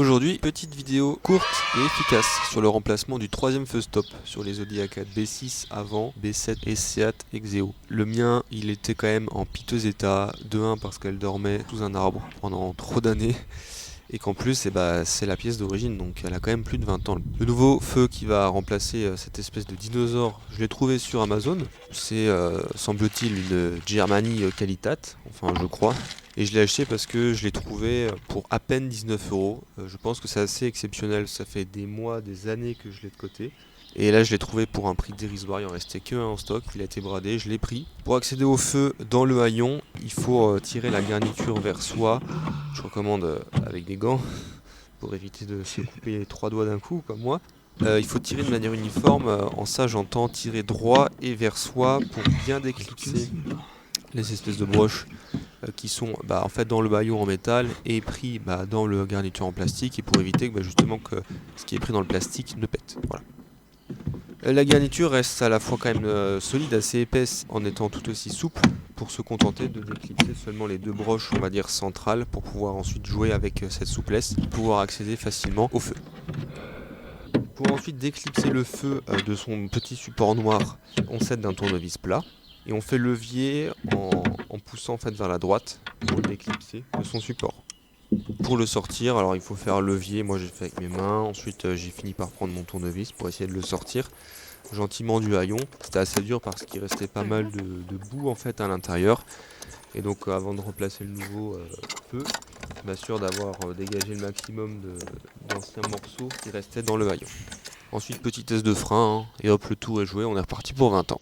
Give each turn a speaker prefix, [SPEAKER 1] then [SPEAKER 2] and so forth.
[SPEAKER 1] Aujourd'hui, petite vidéo courte et efficace sur le remplacement du troisième feu stop sur les Audi A4 B6 avant, B7 et Seat Exeo. Le mien, il était quand même en piteux état, de 1 parce qu'elle dormait sous un arbre pendant trop d'années, et qu'en plus c'est la pièce d'origine, donc elle a quand même plus de 20 ans. Le nouveau feu qui va remplacer cette espèce de dinosaure, je l'ai trouvé sur Amazon. C'est semble-t-il une Germany Qualitat, enfin je crois. Et je l'ai acheté parce que je l'ai trouvé pour à peine 19 €. Je pense que c'est assez exceptionnel, ça fait des mois, des années que je l'ai de côté. Et là je l'ai trouvé pour un prix dérisoire, il en restait que un en stock, il a été bradé, je l'ai pris. Pour accéder au feu dans le haillon, il faut tirer la garniture vers soi. Je recommande avec des gants pour éviter de se couper les 3 doigts d'un coup comme moi. Il faut tirer de manière uniforme, en ça j'entends tirer droit et vers soi pour bien déclipser les espèces de broches qui sont en fait dans le haillon en métal et pris dans le garniture en plastique, et pour éviter que justement que ce qui est pris dans le plastique ne pète. Voilà. La garniture reste à la fois quand même solide, assez épaisse, en étant tout aussi souple, pour se contenter de déclipser seulement les deux broches, on va dire centrales, pour pouvoir ensuite jouer avec cette souplesse, pouvoir accéder facilement au feu. Pour ensuite déclipser le feu de son petit support noir, on s'aide d'un tournevis plat et on fait levier en poussant en fait vers la droite pour le déclipser de son support. Pour le sortir, alors il faut faire levier, moi j'ai fait avec mes mains, ensuite j'ai fini par prendre mon tournevis pour essayer de le sortir gentiment du haillon. C'était assez dur parce qu'il restait pas mal de boue en fait à l'intérieur, et donc avant de replacer le nouveau feu, je m'assure d'avoir dégagé le maximum d'anciens morceaux qui restaient dans le haillon. Ensuite petit test de frein, et hop, le tour est joué, on est reparti pour 20 ans.